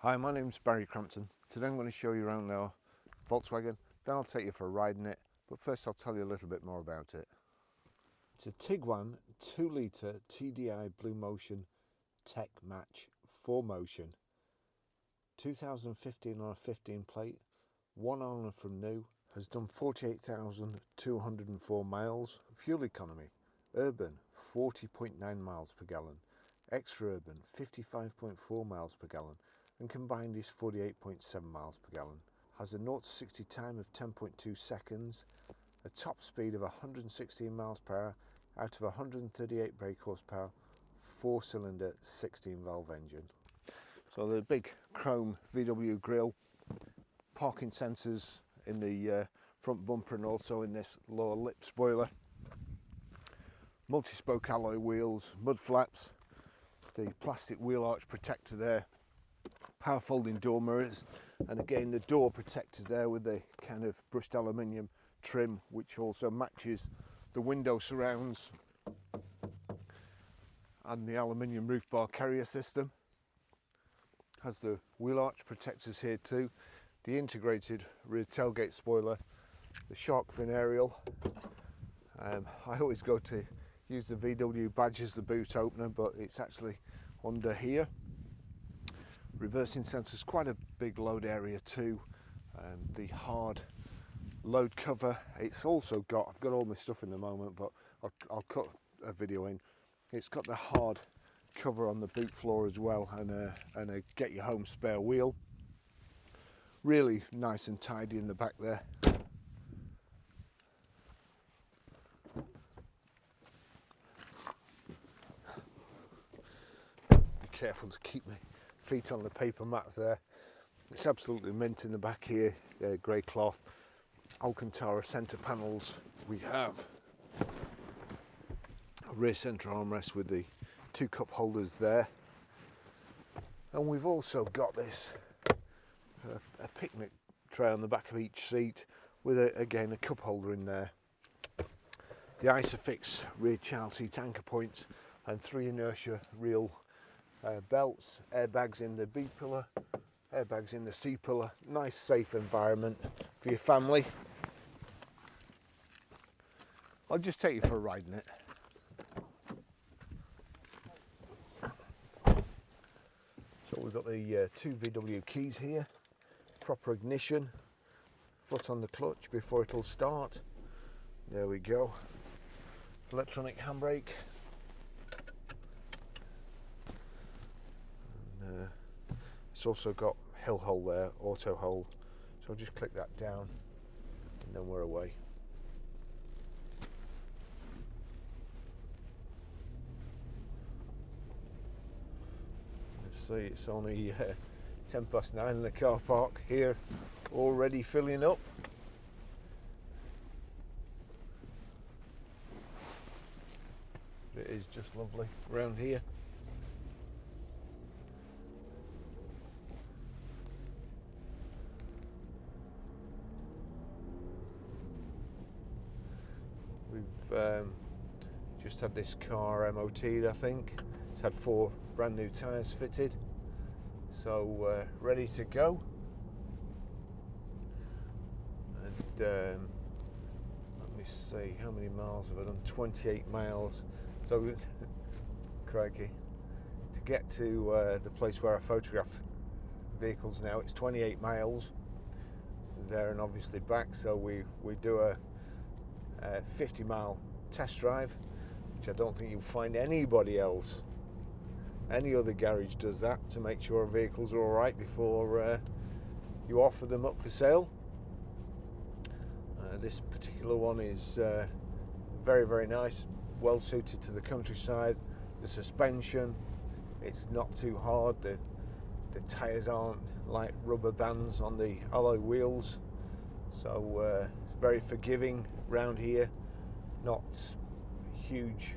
Hi, my name's Barry Crampton. Today I'm going to show you around our Volkswagen, then I'll take you for a ride in it, but first I'll tell you a little bit more about it. It's a Tiguan 2-litre TDI BlueMotion Tech Match 4MOTION. 2015 on a 15 plate, one owner from new, has done 48,204 miles. Fuel economy, urban 40.9 miles per gallon, extra urban 55.4 miles per gallon, and combined is 48.7 miles per gallon. Has a 0 to 60 time of 10.2 seconds, a top speed of 116 miles per hour out of 138 brake horsepower, 4-cylinder 16 valve engine. So the big chrome VW grille, parking sensors in the front bumper and also in this lower lip spoiler, multi-spoke alloy wheels, mud flaps, the plastic wheel arch protector there, power folding door mirrors, and again the door protector there with the kind of brushed aluminium trim which also matches the window surrounds and the aluminium roof bar carrier system. Has the wheel arch protectors here too, the integrated rear tailgate spoiler, the shark fin aerial. I always go to use the VW badge as the boot opener, but it's actually under here. Reversing sensors, quite a big load area too. The hard load cover, it's also got, I've got all my stuff in the moment, but I'll cut a video in. It's got the hard cover on the boot floor as well, and a get you home spare wheel. Really nice and tidy in the back there. Be careful to keep my feet on the paper mats there. It's absolutely mint in the back here, grey cloth, Alcantara centre panels. We have a rear centre armrest with the 2 cup holders there, and we've also got this a picnic tray on the back of each seat with again a cup holder in there. The Isofix rear child seat anchor points and 3 inertia reel belts, airbags in the B pillar, airbags in the C pillar. Nice safe environment for your family. I'll just take you for a ride in it. So we've got the 2 VW keys here, proper ignition, foot on the clutch before it'll start. There we go. Electronic handbrake. And, it's also got hill hold there, auto hold. So I'll just click that down and then we're away. See, it's only 10 past 9 in the car park here, already filling up. It is just lovely around here. We've just had this car MOT'd, I think. It's had 4 brand new tyres fitted, so ready to go. And let me see, how many miles have I done? 28 miles. So crikey, to get to the place where I photograph vehicles now, it's 28 miles there and obviously back. So we do a 50-mile test drive, which I don't think you'll find anybody else. Any other garage does that to make sure vehicles are all right before you offer them up for sale. This particular one is very, very nice, well suited to the countryside. The suspension, it's not too hard. The tyres aren't like rubber bands on the alloy wheels, so very forgiving round here. Not huge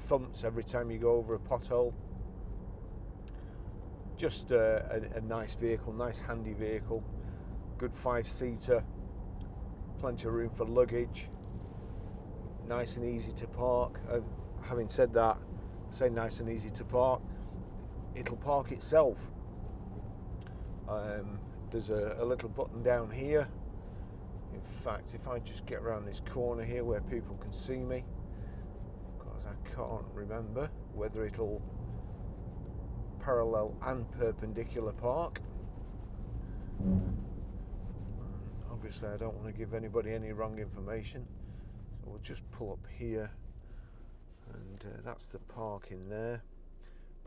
thumps every time you go over a pothole. Just a nice vehicle, nice handy vehicle, good 5-seater, plenty of room for luggage, nice and easy to park. Having said that, say nice and easy to park, it'll park itself. There's a little button down here. In fact, if I just get around this corner here where people can see me, because I can't remember whether it'll parallel and perpendicular park. Obviously I don't want to give anybody any wrong information, so we'll just pull up here, and that's the park in there.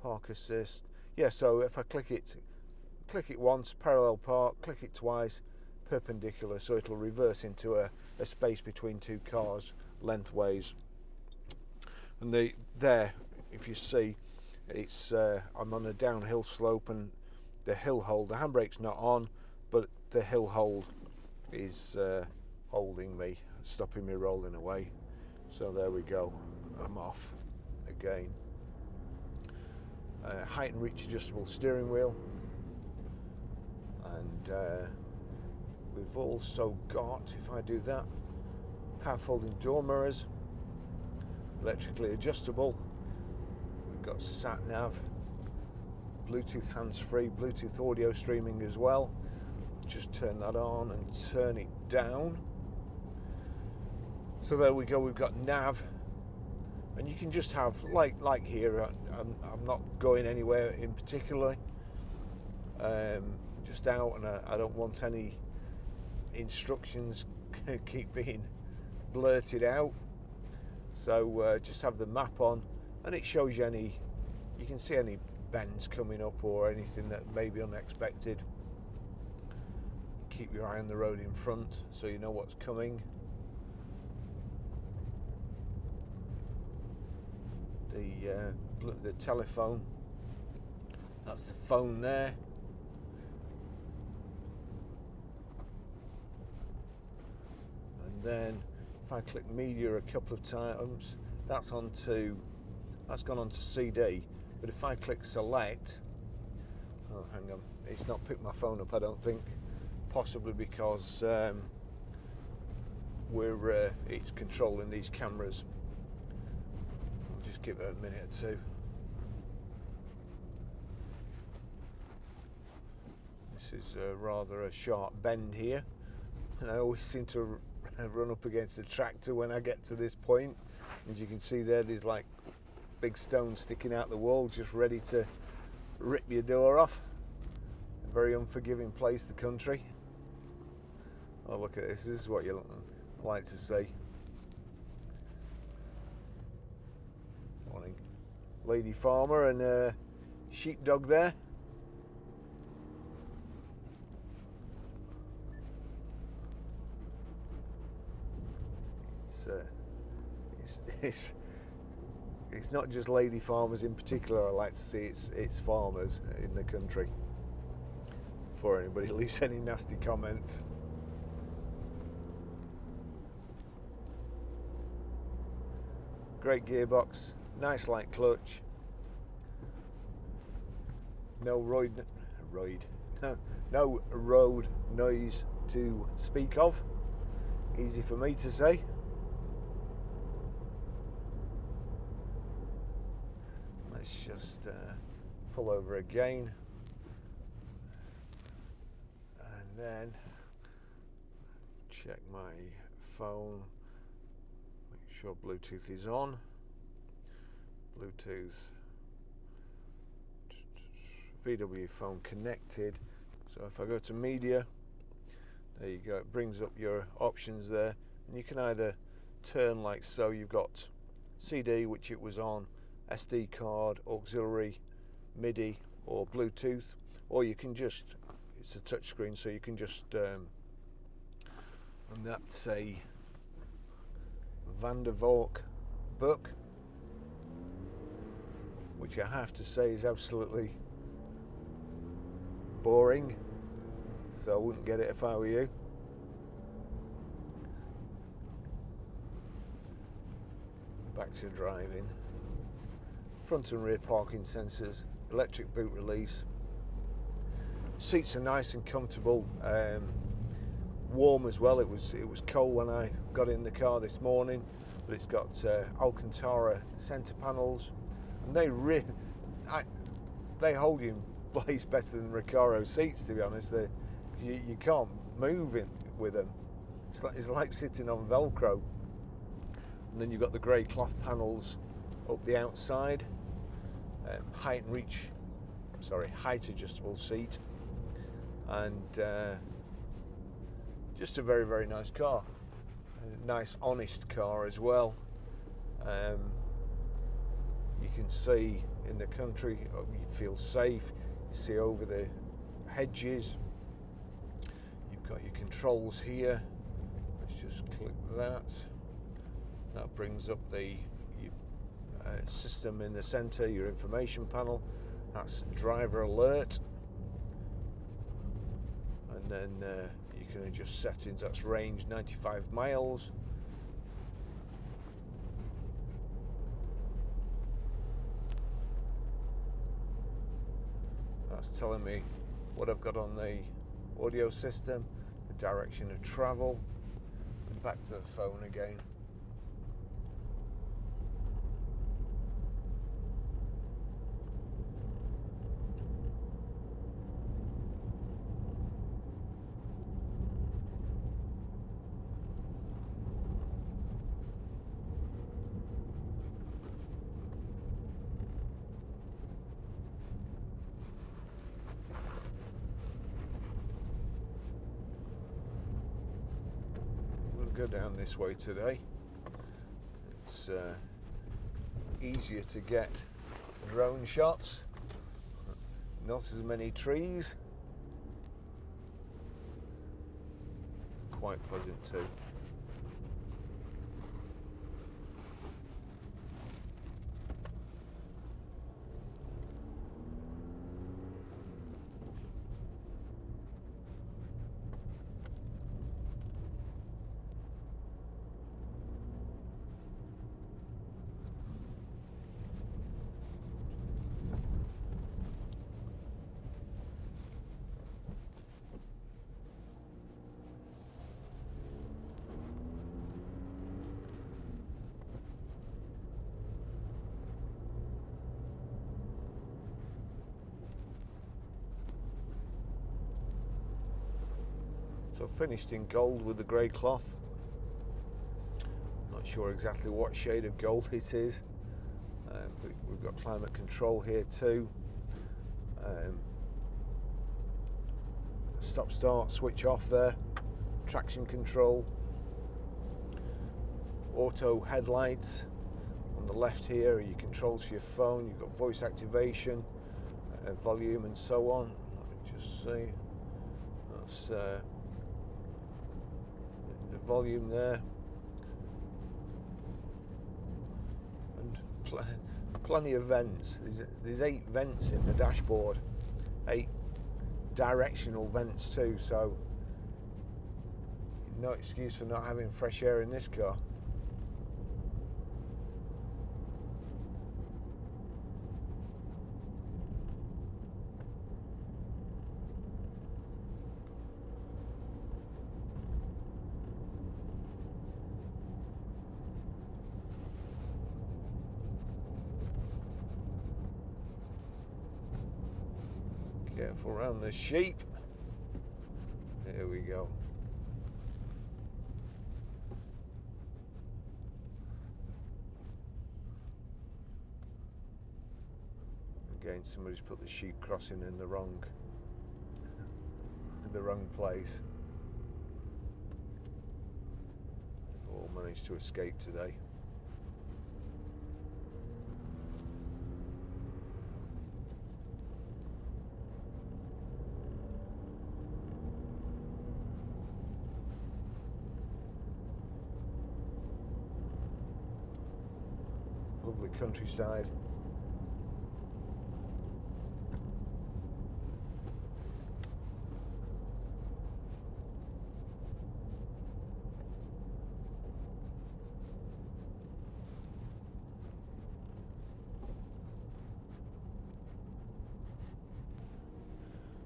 Park assist. Yeah, so if I click it once, parallel park, click it twice, perpendicular, so it'll reverse into a space between two cars lengthways. And there, if you see, it's I'm on a downhill slope, and the hill hold, the handbrake's not on, but the hill hold is holding me, stopping me rolling away. So there we go, I'm off again. Height and reach adjustable steering wheel, and we've also got, if I do that, power folding door mirrors, electrically adjustable. We've got sat nav, Bluetooth hands-free, Bluetooth audio streaming as well. Just turn that on and turn it down. So there we go, we've got nav, and you can just have, like here, I'm not going anywhere in particular, just out, and I don't want any instructions keep being blurted out, so just have the map on, and it shows you you can see any bends coming up or anything that may be unexpected. Keep your eye on the road in front so you know what's coming. The telephone, that's the phone there. And then if I click media a couple of times, that's gone on to CD. But if I click select, oh hang on, it's not picked my phone up, I don't think, possibly because it's controlling these cameras. I'll just give it a minute or two. This is rather a sharp bend here, and I always seem to run up against the tractor when I get to this point. As you can see there's like big stones sticking out the wall, just ready to rip your door off. A very unforgiving place, the country. Oh, look at this. This is what you like to see. Morning. Lady farmer and a sheepdog there. It's not just lady farmers in particular I like to see, it's farmers in the country. Before anybody leaves any nasty comments. Great gearbox, nice light clutch. No road noise to speak of. Easy for me to say. Let's just pull over again, and then check my phone, make sure Bluetooth is on. Bluetooth, VW phone connected. So if I go to media, there you go, it brings up your options there, and you can either turn like so. You've got CD, which it was on, SD card, auxiliary, MIDI or Bluetooth, or you can just, it's a touch screen, so you can just and that's a Van der Valk book, which I have to say is absolutely boring, so I wouldn't get it if I were you. Back to driving. Front and rear parking sensors, electric boot release. Seats are nice and comfortable, warm as well. It was cold when I got in the car this morning, but it's got Alcantara center panels, and they hold you place better than Recaro seats, to be honest. You can't move with them. It's like sitting on Velcro. And then you've got the grey cloth panels up the outside, height adjustable seat, and just a very, very nice car. A nice, honest car as well. You can see in the country, you feel safe. You see over the hedges. You've got your controls here. Let's just click that. That brings up the system in the center, your information panel. That's driver alert. And then you can adjust settings. That's range 95 miles. That's telling me what I've got on the audio system, the direction of travel, and back to the phone again. Go down this way today. It's easier to get drone shots, not as many trees, quite pleasant too. So finished in gold with the grey cloth. Not sure exactly what shade of gold it is. But we've got climate control here too. Stop start switch off there. Traction control. Auto headlights. On the left here are your controls for your phone. You've got voice activation, volume and so on. Let me just see. That's the volume there, and plenty of vents. There's 8 vents in the dashboard, 8 directional vents too, so no excuse for not having fresh air in this car. Careful around the sheep. There we go. Again, somebody's put the sheep crossing in the wrong place. All managed to escape today. Lovely countryside.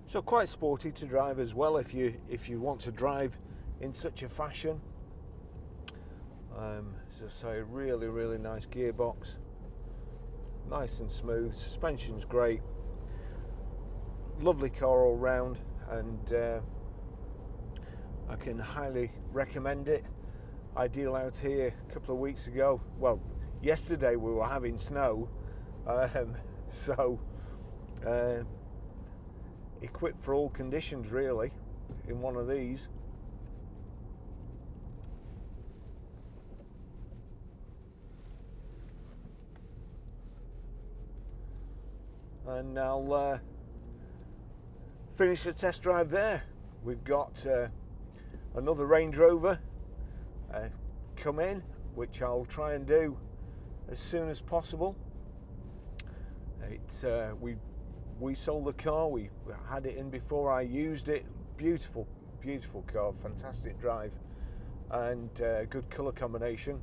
So quite sporty to drive as well if you want to drive in such a fashion. As I say, really nice gearbox, nice and smooth. Suspension's great. lovely car all round, and I can highly recommend it. Ideal out here a couple of weeks ago. Well, yesterday we were having snow, so equipped for all conditions really in one of these. And I'll finish the test drive there. We've got another Range Rover come in, which I'll try and do as soon as possible. We sold the car, we had it in before I used it. Beautiful car, fantastic drive, and good colour combination.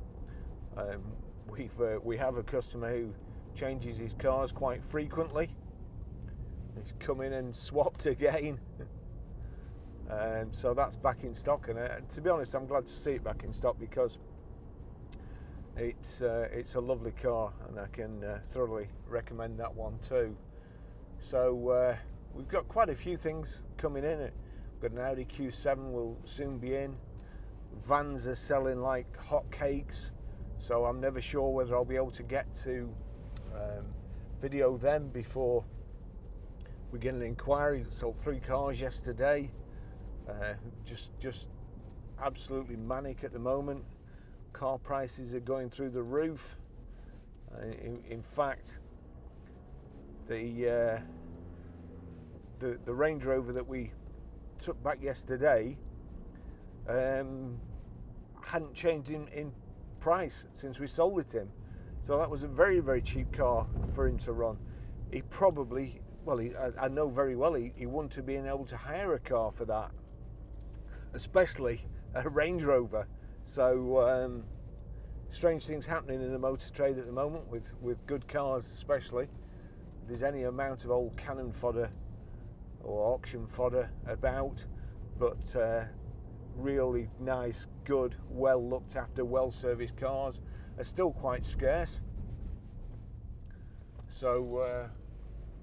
We have a customer who changes his cars quite frequently. He's come in and swapped again. So that's back in stock, and to be honest, I'm glad to see it back in stock, because it's a lovely car, and I can thoroughly recommend that one too. So we've got quite a few things coming in. We've got an Audi Q7 will soon be in. Vans are selling like hotcakes, so I'm never sure whether I'll be able to get to video them before we get an inquiry. Sold 3 cars yesterday. Just absolutely manic at the moment. Car prices are going through the roof. In fact, the Range Rover that we took back yesterday hadn't changed in price since we sold it to him. So that was a very, very cheap car for him to run. He probably, well, I know very well he wouldn't have been able to hire a car for that, especially a Range Rover. So strange things happening in the motor trade at the moment with good cars, especially. If there's any amount of old cannon fodder or auction fodder about, but really nice, good, well looked after, well serviced cars are still quite scarce. So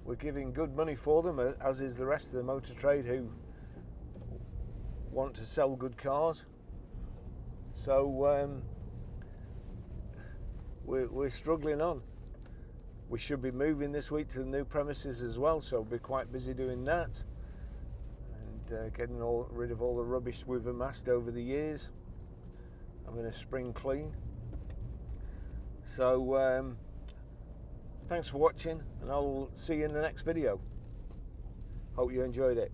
we're giving good money for them, as is the rest of the motor trade who want to sell good cars. So we're struggling on. We should be moving this week to the new premises as well, so we'll be quite busy doing that, and getting rid of all the rubbish we've amassed over the years, having a spring clean. So thanks for watching, and I'll see you in the next video. Hope you enjoyed it.